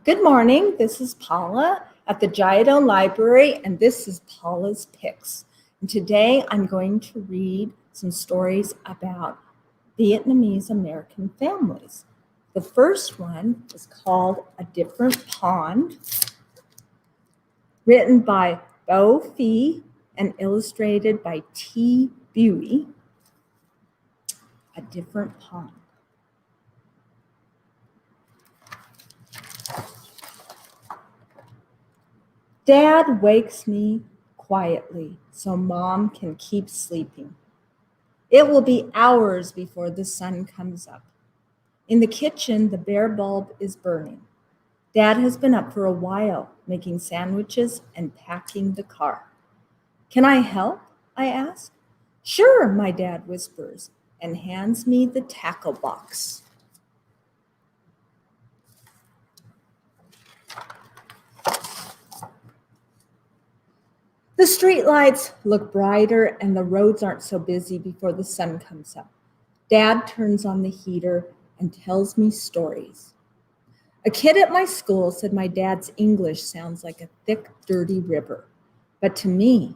Good morning, this is Paula at the Giodone Library, and this is Paula's Picks. And today I'm going to read some stories about Vietnamese American families. The first one is called A Different Pond, written by Bo Fee and illustrated by T. Buey. A Different Pond. Dad wakes me quietly so Mom can keep sleeping. It will be hours before the sun comes up. In the kitchen, the bare bulb is burning. Dad has been up for a while, making sandwiches and packing the car. Can I help? I ask. Sure, my dad whispers and hands me the tackle box. The streetlights look brighter and the roads aren't so busy before the sun comes up. Dad turns on the heater and tells me stories. A kid at my school said my dad's English sounds like a thick, dirty river. But to me,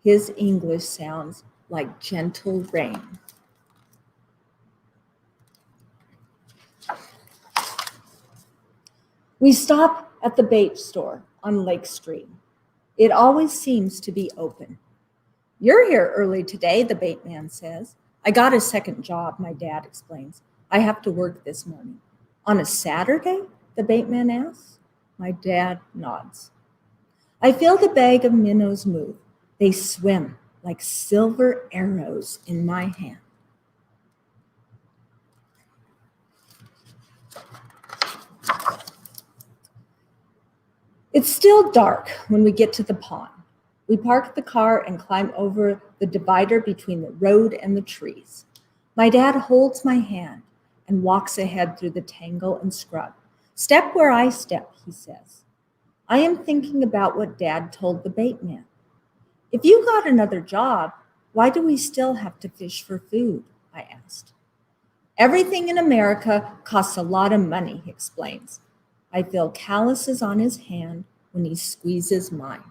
his English sounds like gentle rain. We stop at the bait store on Lake Street. It always seems to be open. You're here early today, the bait man says. I got a second job, my dad explains. I have to work this morning. On a Saturday? The bait man asks. My dad nods. I feel the bag of minnows move. They swim like silver arrows in my hand. It's still dark when we get to the pond. We park the car and climb over the divider between the road and the trees. My dad holds my hand and walks ahead through the tangle and scrub. Step where I step, he says. I am thinking about what Dad told the bait man. If you got another job, why do we still have to fish for food? I asked. Everything in America costs a lot of money, he explains. I feel calluses on his hand when he squeezes mine.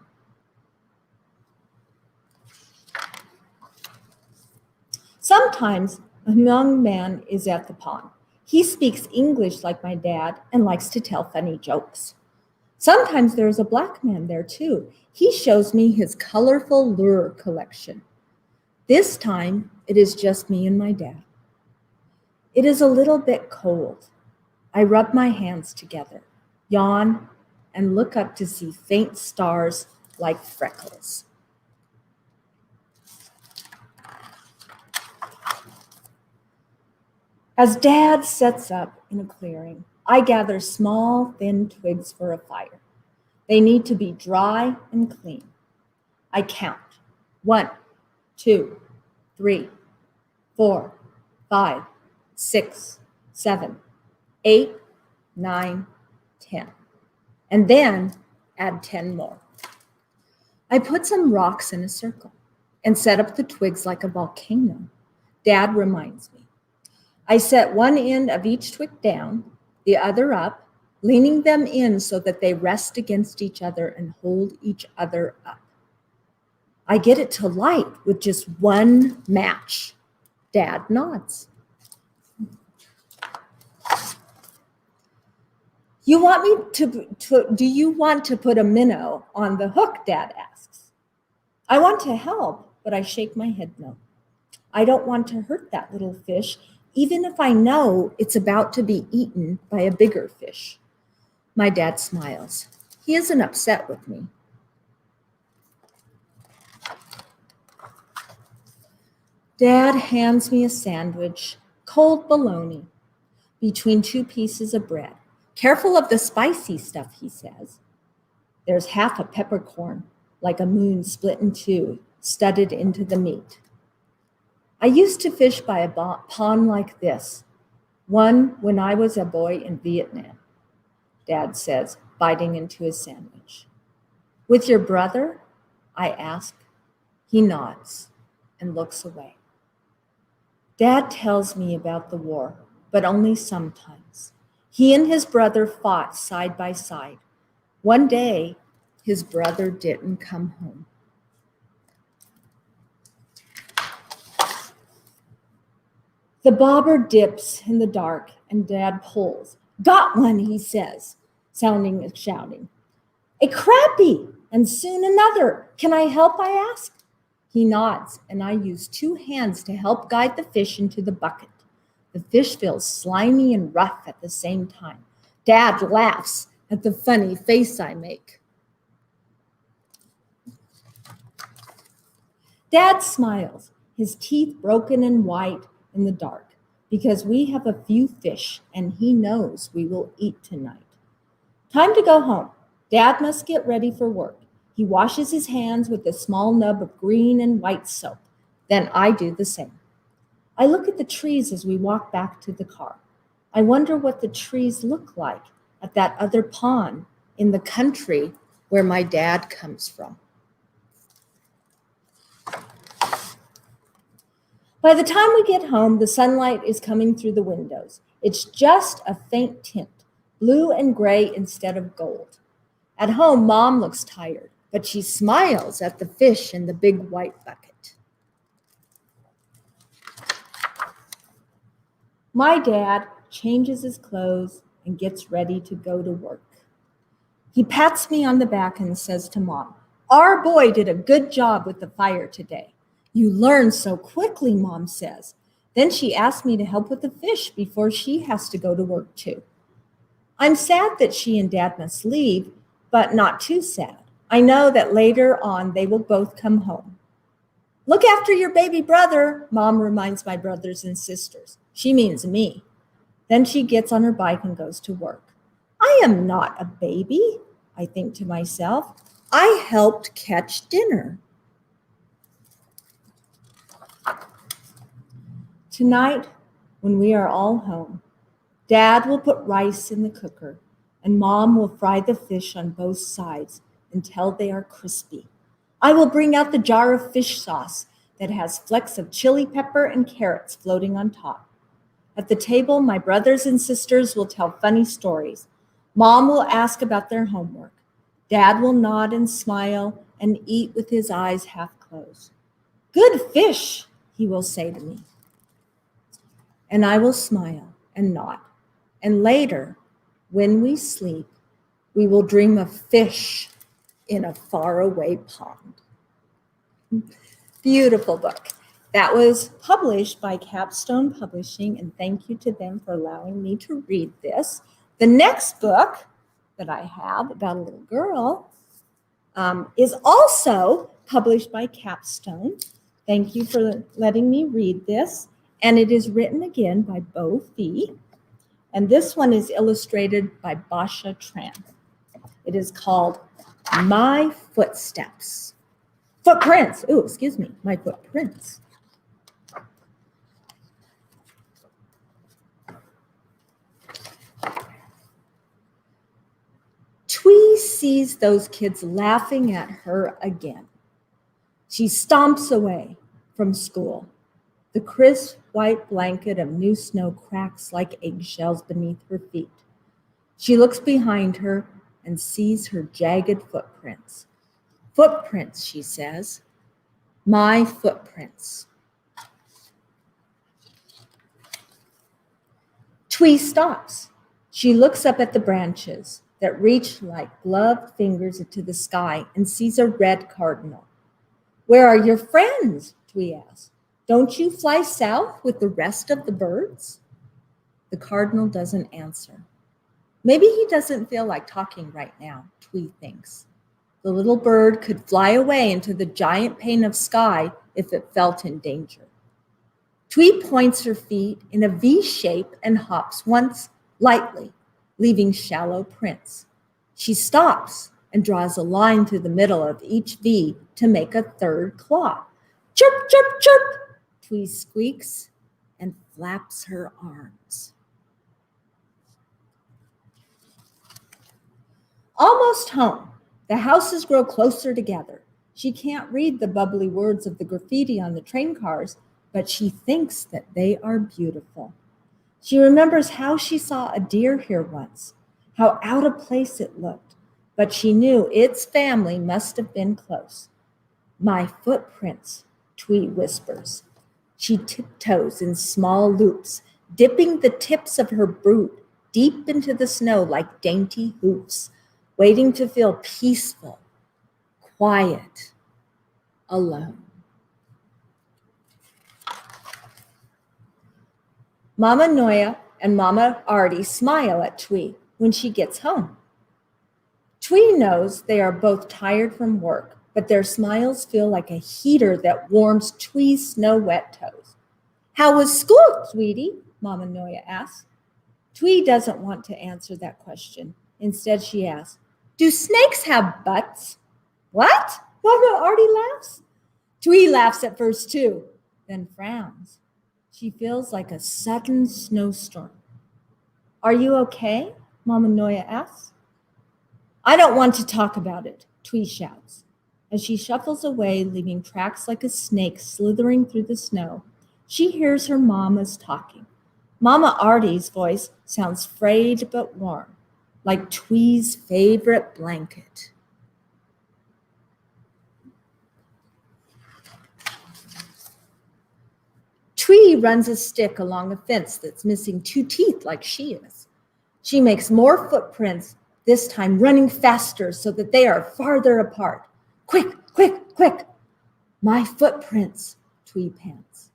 Sometimes a young man is at the pond. He speaks English like my dad and likes to tell funny jokes. Sometimes there is a black man there too. He shows me his colorful lure collection. This time it is just me and my dad. It is a little bit cold. I rub my hands together, yawn, and look up to see faint stars like freckles. As Dad sets up in a clearing, I gather small, thin twigs for a fire. They need to be dry and clean. I count. 1, 2, 3, 4, 5, 6, 7, 8, 9, 10. And then add 10 more. I put some rocks in a circle and set up the twigs like a volcano. Dad reminds me. I set one end of each twig down, the other up, leaning them in so that they rest against each other and hold each other up. I get it to light with just one match. Dad nods. Do you want to put a minnow on the hook, Dad asks. I want to help, but I shake my head no. I don't want to hurt that little fish, even if I know it's about to be eaten by a bigger fish. My dad smiles. He isn't upset with me. Dad hands me a sandwich, cold bologna, between 2 pieces of bread. Careful of the spicy stuff, he says. There's half a peppercorn, like a moon split in 2, studded into the meat. I used to fish by a pond like this, one when I was a boy in Vietnam, Dad says, biting into his sandwich. With your brother? I ask. He nods and looks away. Dad tells me about the war, but only sometimes. He and his brother fought side by side. One day, his brother didn't come home. The bobber dips in the dark and Dad pulls. Got one, he says, sounding and shouting. A crappie, and soon another. Can I help, I ask? He nods, and I use 2 hands to help guide the fish into the bucket. The fish feels slimy and rough at the same time. Dad laughs at the funny face I make. Dad smiles, his teeth broken and white in the dark, because we have a few fish and he knows we will eat tonight. Time to go home. Dad must get ready for work. He washes his hands with a small nub of green and white soap. Then I do the same. I look at the trees as we walk back to the car. I wonder what the trees look like at that other pond in the country where my dad comes from. By the time we get home, the sunlight is coming through the windows. It's just a faint tint, blue and gray instead of gold. At home, Mom looks tired, but she smiles at the fish in the big white bucket. My dad changes his clothes and gets ready to go to work. He pats me on the back and says to Mom, "Our boy did a good job with the fire today." "You learn so quickly," Mom says. Then she asks me to help with the fish before she has to go to work too. I'm sad that she and Dad must leave, but not too sad. I know that later on they will both come home. "Look after your baby brother," Mom reminds my brothers and sisters. She means me. Then she gets on her bike and goes to work. I am not a baby, I think to myself. I helped catch dinner. Tonight, when we are all home, Dad will put rice in the cooker and Mom will fry the fish on both sides until they are crispy. I will bring out the jar of fish sauce that has flecks of chili pepper and carrots floating on top. At the table, my brothers and sisters will tell funny stories. Mom will ask about their homework. Dad will nod and smile and eat with his eyes half closed. "Good fish," he will say to me. And I will smile and nod. And later, when we sleep, we will dream of fish in a faraway pond. Beautiful book. That was published by Capstone Publishing, and thank you to them for allowing me to read this. The next book that I have about a little girl is also published by Capstone. Thank you for letting me read this. And it is written again by Bo Fee. And this one is illustrated by Basha Tran. It is called My Footsteps. Footprints. Oh, excuse me, My Footprints. Twee sees those kids laughing at her again. She stomps away from school. The crisp white blanket of new snow cracks like eggshells beneath her feet. She looks behind her and sees her jagged footprints. Footprints, she says. My footprints. Twee stops. She looks up at the branches that reach like gloved fingers into the sky and sees a red cardinal. "Where are your friends?" Twee asks. "Don't you fly south with the rest of the birds?" The cardinal doesn't answer. Maybe he doesn't feel like talking right now, Twee thinks. The little bird could fly away into the giant pane of sky if it felt in danger. Twee points her feet in a V shape and hops once, lightly, leaving shallow prints. She stops and draws a line through the middle of each V to make a third claw. Chirp, chirp, chirp! Twee squeaks and flaps her arms. Almost home. The houses grow closer together. She can't read the bubbly words of the graffiti on the train cars, but she thinks that they are beautiful. She remembers how she saw a deer here once, how out of place it looked, but she knew its family must have been close. My footprints, Twee whispers. She tiptoes in small loops, dipping the tips of her boot deep into the snow like dainty hoofs, waiting to feel peaceful, quiet, alone. Mama Noya and Mama Artie smile at Twee when she gets home. Twee knows they are both tired from work, but their smiles feel like a heater that warms Twee's snow-wet toes. How was school, sweetie? Mama Noya asks. Twee doesn't want to answer that question. Instead, she asks, do snakes have butts? What? Mama Artie laughs. Twee laughs at first too, then frowns. She feels like a sudden snowstorm. Are you okay? Mama Noya asks. I don't want to talk about it, Twee shouts. As she shuffles away, leaving tracks like a snake slithering through the snow, she hears her mama's talking. Mama Artie's voice sounds frayed but warm, like Twee's favorite blanket. Twee runs a stick along a fence that's missing 2 teeth like she is. She makes more footprints, this time running faster so that they are farther apart. Quick, quick, quick. My footprints, Twee pants.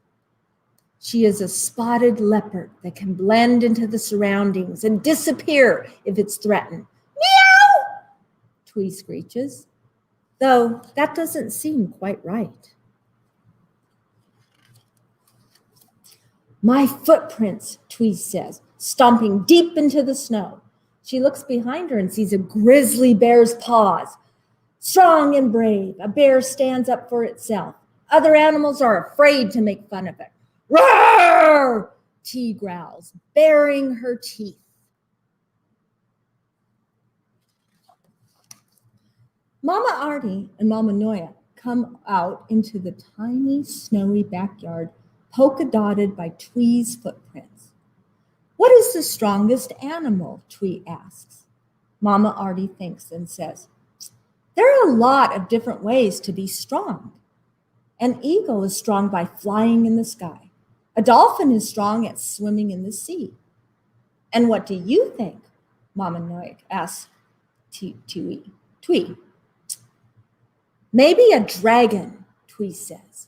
She is a spotted leopard that can blend into the surroundings and disappear if it's threatened. Meow! Twee screeches, though that doesn't seem quite right. My footprints, Twee says, stomping deep into the snow. She looks behind her and sees a grizzly bear's paws. Strong and brave, a bear stands up for itself. Other animals are afraid to make fun of it. Roar! Twee growls, baring her teeth. Mama Artie and Mama Noya come out into the tiny, snowy backyard, polka-dotted by Twee's footprints. What is the strongest animal? Twee asks. Mama Artie thinks and says, there are a lot of different ways to be strong. An eagle is strong by flying in the sky. A dolphin is strong at swimming in the sea. And what do you think? Mama Noya asks Twee. Maybe a dragon, Twee says.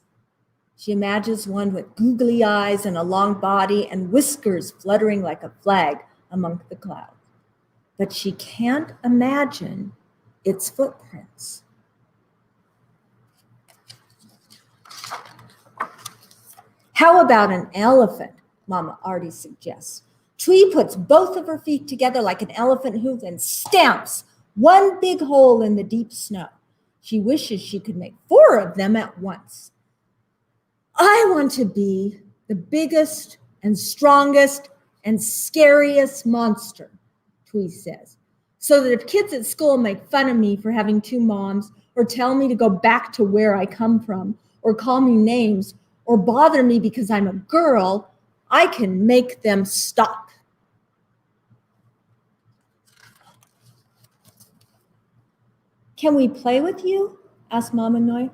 She imagines one with googly eyes and a long body and whiskers fluttering like a flag among the clouds. But she can't imagine its footprints. How about an elephant? Mama Artie suggests. Twee puts both of her feet together like an elephant hoof and stamps one big hole in the deep snow. She wishes she could make 4 of them at once. I want to be the biggest and strongest and scariest monster, Twee says, so that if kids at school make fun of me for having 2 moms, or tell me to go back to where I come from, or call me names, or bother me because I'm a girl, I can make them stop. Can we play with you? Asked Mama Noya.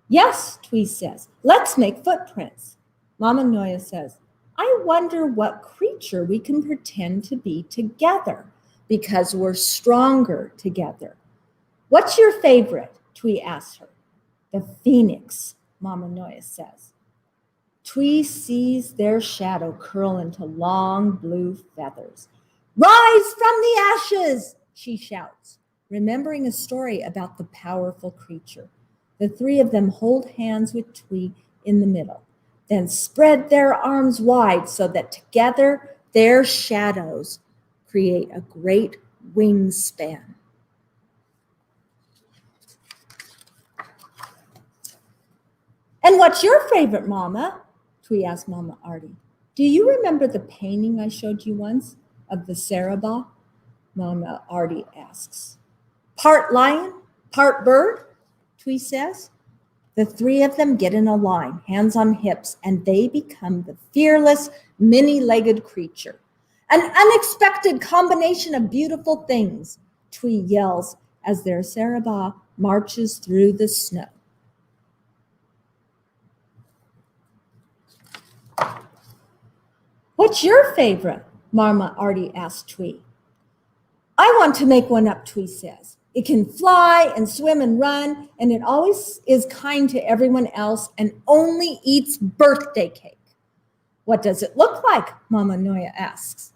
Yes, Twee says. Let's make footprints. Mama Noya says, I wonder what creature we can pretend to be together because we're stronger together. What's your favorite? Twee asks her. The phoenix, Mama Noya says. Twee sees their shadow curl into long blue feathers. Rise from the ashes, she shouts, remembering a story about the powerful creature. The 3 of them hold hands with Twee in the middle, then spread their arms wide so that together their shadows create a great wingspan. And what's your favorite, Mama? Twee asked Mama Artie. Do you remember the painting I showed you once of the Sarabah? Mama Artie asks. Part lion, part bird, Twee says. The three of them get in a line, hands on hips, and they become the fearless, many-legged creature. An unexpected combination of beautiful things, Twee yells as their Saraba marches through the snow. What's your favorite? Mama Artie asked Twee. I want to make one up, Twee says. It can fly and swim and run, and it always is kind to everyone else and only eats birthday cake. What does it look like? Mama Noya asks.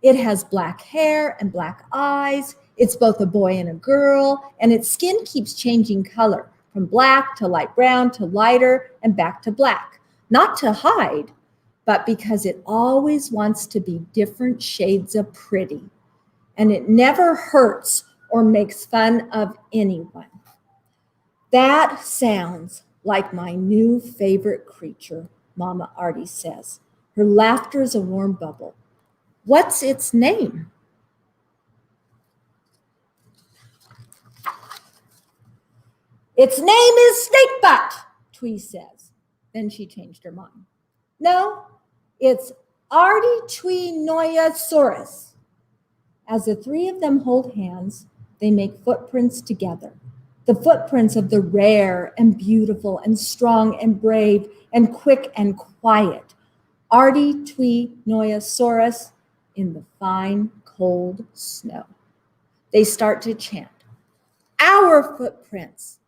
It has black hair and black eyes. It's both a boy and a girl, and its skin keeps changing color from black to light brown to lighter and back to black. Not to hide, but because it always wants to be different shades of pretty. And it never hurts or makes fun of anyone. That sounds like my new favorite creature, Mama Artie says. Her laughter is a warm bubble. What's its name? Its name is Snakebutt, Twee says. Then she changed her mind. No, it's Artie Twee Noyasaurus. As the three of them hold hands, they make footprints together. The footprints of the rare and beautiful and strong and brave and quick and quiet. Artie Twee Noyasaurus in the fine, cold snow. They start to chant, our footprints,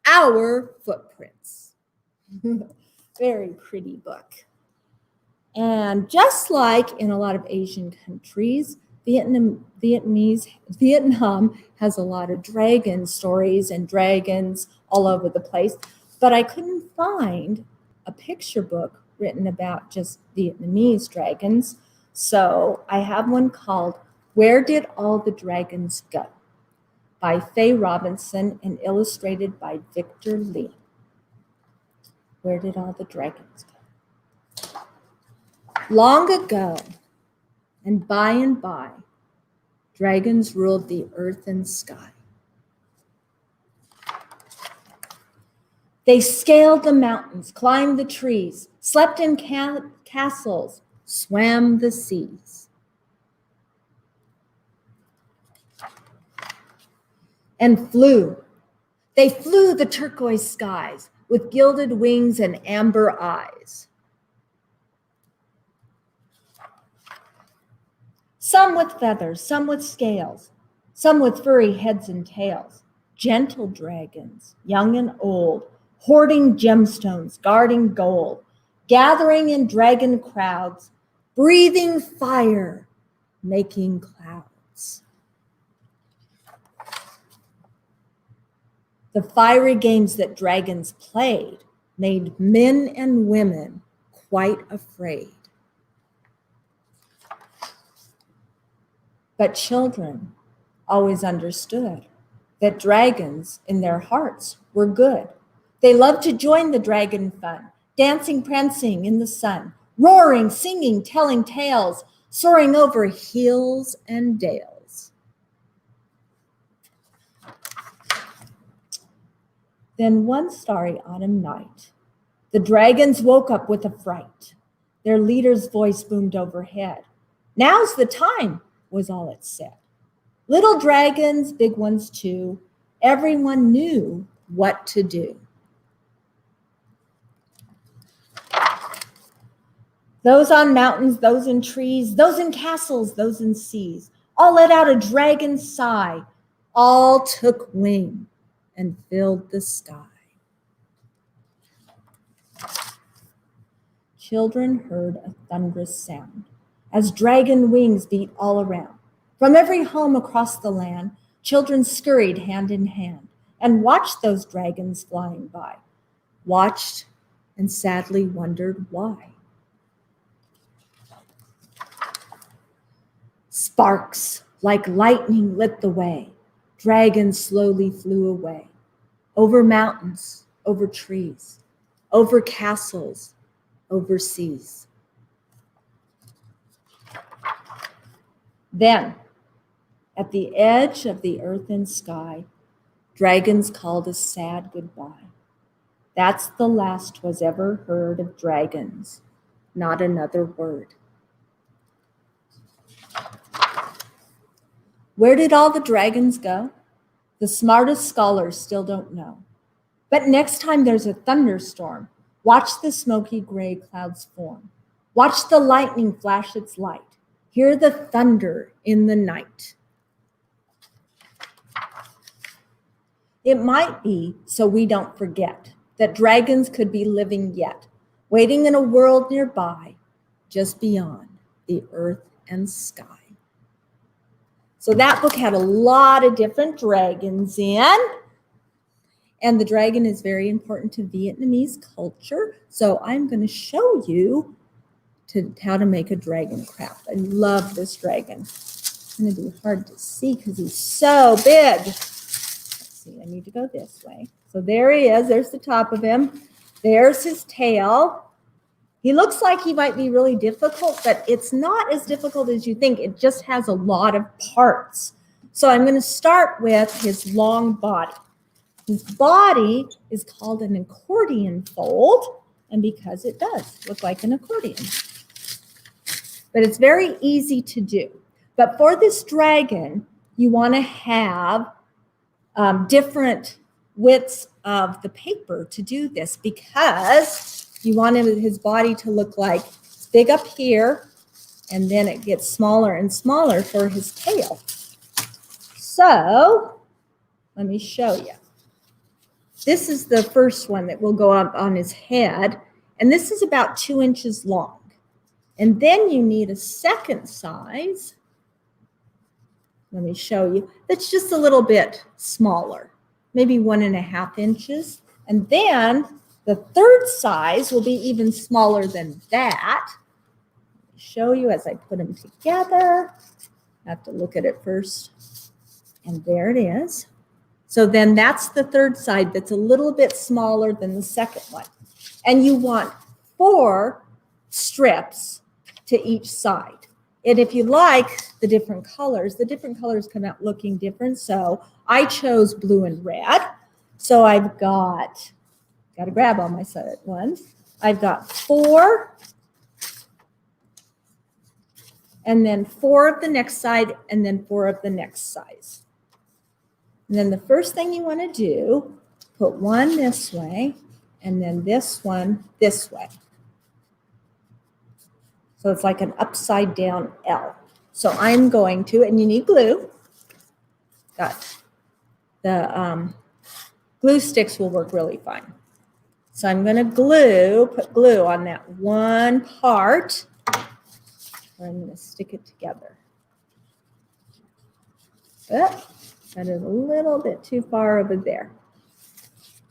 our footprints. Very pretty book. And just like in a lot of Asian countries, Vietnam has a lot of dragon stories and dragons all over the place, but I couldn't find a picture book written about just Vietnamese dragons. So I have one called Where Did All the Dragons Go? By Faye Robinson and illustrated by Victor Lee. Where did all the dragons go? Long ago, and by, dragons ruled the earth and sky. They scaled the mountains, climbed the trees, slept in castles, swam the seas. And flew. They flew the turquoise skies with gilded wings and amber eyes. Some with feathers, some with scales, some with furry heads and tails. Gentle dragons, young and old, hoarding gemstones, guarding gold, gathering in dragon crowds, breathing fire, making clouds. The fiery games that dragons played made men and women quite afraid. But children always understood that dragons in their hearts were good. They loved to join the dragon fun, dancing, prancing in the sun, roaring, singing, telling tales, soaring over hills and dales. Then one starry autumn night, the dragons woke up with a fright. Their leader's voice boomed overhead. Now's the time, was all it said. Little dragons, big ones too, everyone knew what to do. Those on mountains, those in trees, those in castles, those in seas, all let out a dragon sigh. All took wing and filled the sky. Children heard a thunderous sound as dragon wings beat all around. From every home across the land, children scurried hand in hand and watched those dragons flying by, watched and sadly wondered why. Sparks like lightning lit the way. Dragons slowly flew away. Over mountains, over trees, over castles, over seas. Then, at the edge of the earth and sky, dragons called a sad goodbye. That's the last 'twas ever heard of dragons, not another word. Where did all the dragons go? The smartest scholars still don't know. But next time there's a thunderstorm, watch the smoky gray clouds form. Watch the lightning flash its light. Hear the thunder in the night. It might be so we don't forget that dragons could be living yet, waiting in a world nearby, just beyond the earth and sky. So that book had a lot of different dragons in. And the dragon is very important to Vietnamese culture. So I'm going to show you how to make a dragon craft. I love this dragon. It's going to be hard to see because he's so big. Let's see, I need to go this way. So there he is. There's the top of him. There's his tail. He looks like he might be really difficult, but it's not as difficult as you think. It just has a lot of parts. So I'm going to start with his long body. His body is called an accordion fold, and because it does look like an accordion. But it's very easy to do. But for this dragon, you want to have different widths of the paper to do this because you want his body to look like it's big up here, and then it gets smaller and smaller for his tail. So let me show you. This is the first one that will go up on his head, and this is about 2 inches long. And then you need a second size. Let me show you. That's just a little bit smaller, maybe 1.5 inches. And then the third size will be even smaller than that. Let me show you as I put them together. I have to look at it first. And there it is. So then that's the third side that's a little bit smaller than the second one. And you want 4 strips to each side. And if you like the different colors come out looking different. So I chose blue and red. So I've got to grab all my ones. I've got 4, and then 4 of the next side, and then 4 of the next size. And then the first thing you want to do, put one this way, and then this one this way. So it's like an upside down L. So I'm going to, and you need glue. Got the glue sticks will work really fine. So I'm going to put glue on that one part. Or I'm going to stick it together. Oh, that is a little bit too far over there.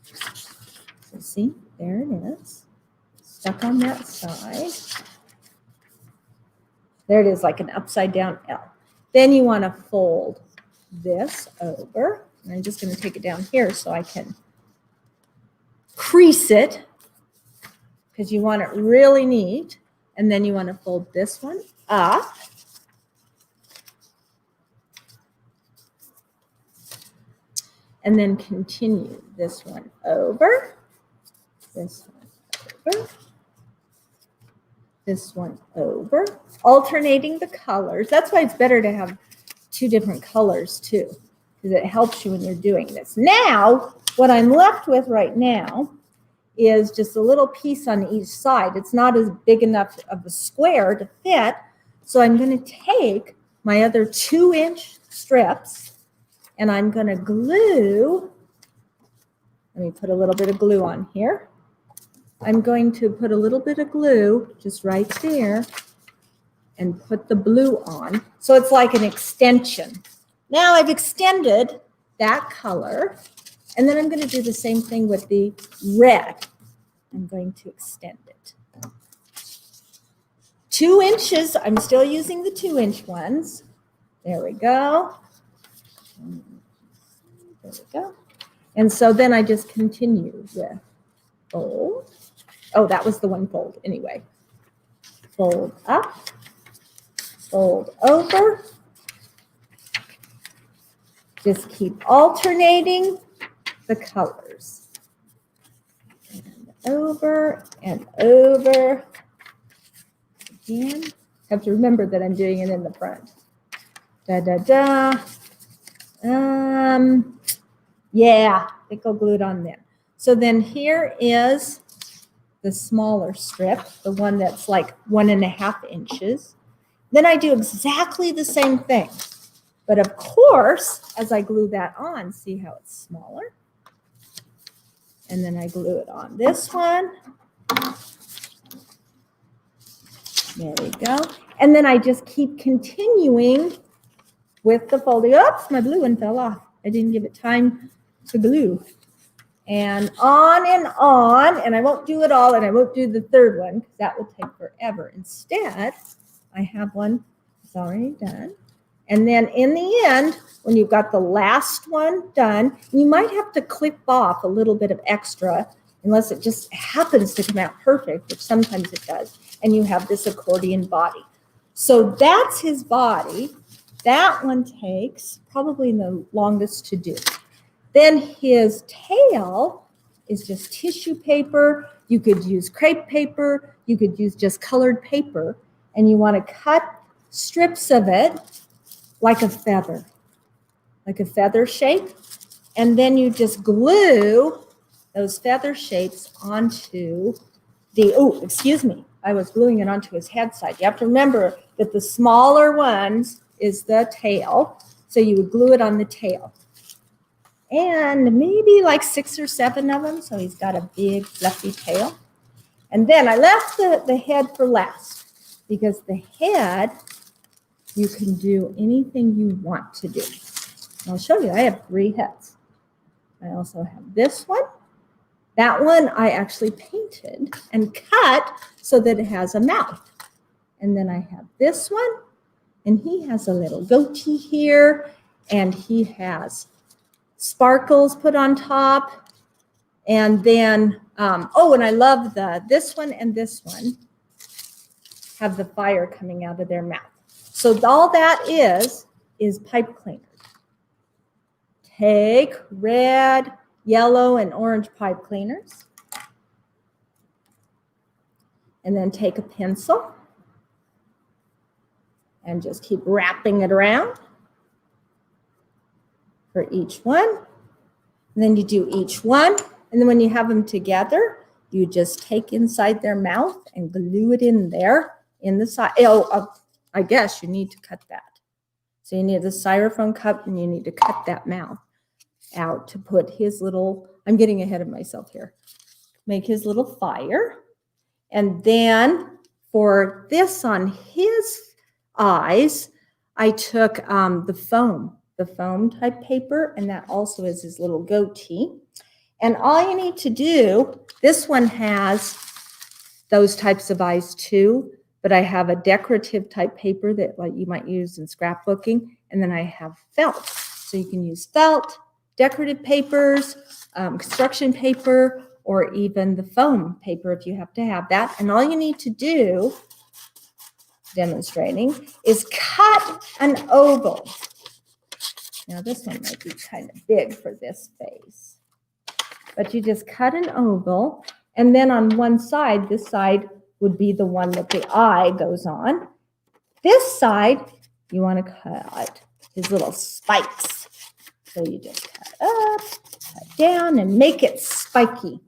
So see, there it is. Stuck on that side. There it is, like an upside down L. Then you want to fold this over. And I'm just going to take it down here so I can crease it because you want it really neat. And then you want to fold this one up. And then continue this one over, this one over, this one over, alternating the colors. That's why it's better to have 2 different colors too, because it helps you when you're doing this. Now, what I'm left with right now is just a little piece on each side. It's not as big enough of a square to fit, so I'm going to take my other 2-inch strips and I'm going to glue. Let me put a little bit of glue on here. I'm going to put a little bit of glue just right there and put the blue on. So it's like an extension. Now I've extended that color, and then I'm going to do the same thing with the red. I'm going to extend it. 2 inches, I'm still using the 2-inch ones. There we go. There we go. And so then I just continue with fold. Oh, that was the one fold anyway. Fold up, fold over. Just keep alternating the colors. over and over again. Have to remember that I'm doing it in the front. Da, da, da. Yeah, I think I'll glue it on then. So then here is the smaller strip, the one that's like 1.5 inches. Then I do exactly the same thing. But of course, as I glue that on, see how it's smaller? And then I glue it on this one. There we go. And then I just keep continuing with the folding. Oops, my blue one fell off. I didn't give it time to glue. And on, and I won't do it all, and I won't do the third one because that will take forever. Instead, I have one that's already done. And then in the end, when you've got the last one done, you might have to clip off a little bit of extra unless it just happens to come out perfect, which sometimes it does, and you have this accordion body. So that's his body. That one takes probably the longest to do. Then his tail is just tissue paper. You could use crepe paper. You could use just colored paper. And you want to cut strips of it like a feather shape. And then you just glue those feather shapes onto the, I was gluing it onto his head side. You have to remember that the smaller ones is the tail. So you would glue it on the tail. And maybe like 6 or 7 of them. So he's got a big fluffy tail. And then I left the head for last because the head, you can do anything you want to do. I'll show you. I have 3 heads. I also have this one. That one I actually painted and cut so that it has a mouth. And then I have this one, and he has a little goatee here, and he has sparkles put on top. And then, and I love this one and this one have the fire coming out of their mouth. So all that is pipe cleaners. Take red, yellow, and orange pipe cleaners. And then take a pencil and just keep wrapping it around for each one. And then you do each one. And then when you have them together, you just take inside their mouth and glue it in there in the side. I guess you need to cut that. So you need the styrofoam cup and you need to cut that mouth out to put his little, I'm getting ahead of myself here, make his little fire. And then for this on his eyes, I took the foam type paper, and that also is his little goatee. And all you need to do, this one has those types of eyes too, but I have a decorative type paper that like you might use in scrapbooking, and then I have felt. So you can use felt, decorative papers, construction paper, or even the foam paper if you have to have that. And all you need to do, demonstrating, is cut an oval. Now this one might be kind of big for this face. But you just cut an oval, and then on one side, this side would be the one that the eye goes on. This side, you want to cut his little spikes. So you just cut up, cut down, and make it spiky.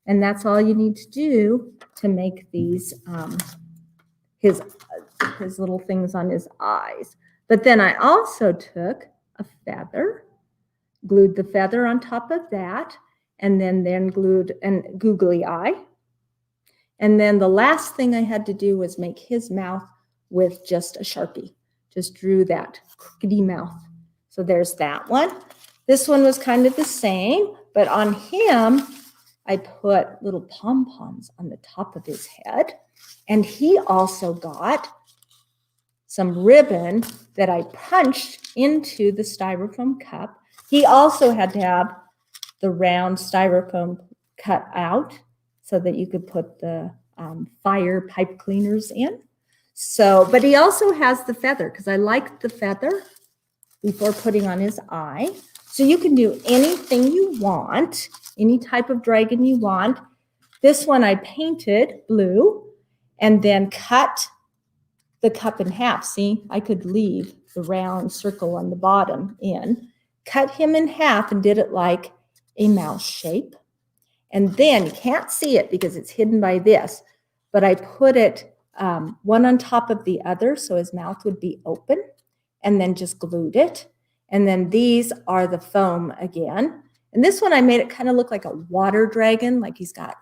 And that's all you need to do to make these, his little things on his eyes. But then I also took a feather, glued the feather on top of that, and then glued a googly eye. And then the last thing I had to do was make his mouth with just a Sharpie. Just drew that crookedy mouth. So there's that one. This one was kind of the same, but on him, I put little pom-poms on the top of his head. And he also got some ribbon that I punched into the styrofoam cup. He also had to have the round styrofoam cut out so that you could put the fire pipe cleaners in. So, but he also has the feather because I liked the feather before putting on his eye. So you can do anything you want, any type of dragon you want. This one I painted blue and then cut the cup in half. See, I could leave the round circle on the bottom in, cut him in half and did it like a mouse shape. And then you can't see it because it's hidden by this, but I put it one on top of the other so his mouth would be open, and then just glued it. And then these are the foam again. And this one I made it kind of look like a water dragon, like he's got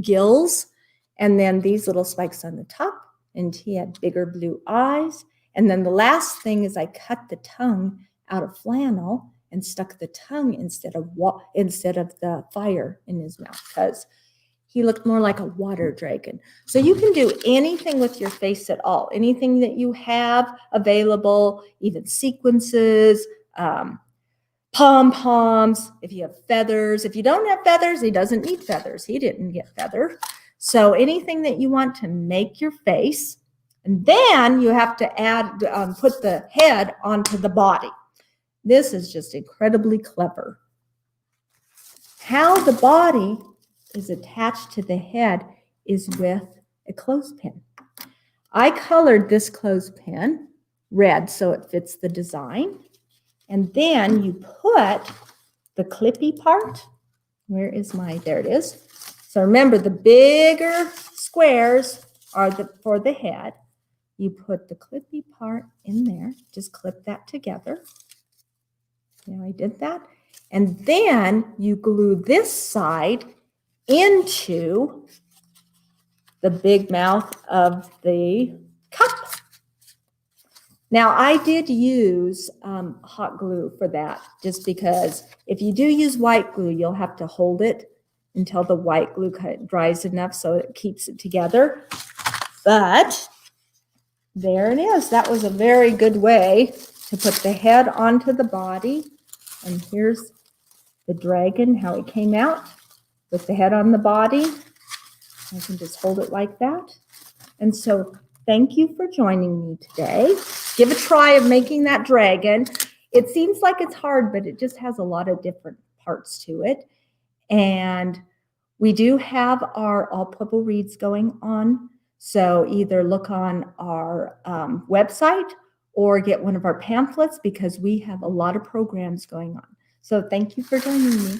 gills. And then these little spikes on the top, and he had bigger blue eyes. And then the last thing is I cut the tongue out of flannel and stuck the tongue instead of the fire in his mouth, because he looked more like a water dragon. So you can do anything with your face at all, anything that you have available, even sequences, pom-poms, if you have feathers. If you don't have feathers, he doesn't need feathers. He didn't get feathered. So anything that you want to make your face, and then you have to add, put the head onto the body. This is just incredibly clever. How the body is attached to the head is with a clothespin. I colored this clothespin red so it fits the design. And then you put the clippy part. Where is there it is. So remember, the bigger squares are for the head. You put the clippy part in there. Just clip that together. Yeah, I did that. And then you glue this side into the big mouth of the cup. Now, I did use hot glue for that, just because if you do use white glue, you'll have to hold it until the white glue dries enough so it keeps it together. But there it is. That was a very good way to put the head onto the body. And here's the dragon, how it came out with the head on the body. I can just hold it like that. And so thank you for joining me today. Give a try of making that dragon. It seems like it's hard, but it just has a lot of different parts to it. And we do have our All Pueblo Reads going on. So either look on our website or get one of our pamphlets, because we have a lot of programs going on. So thank you for joining me.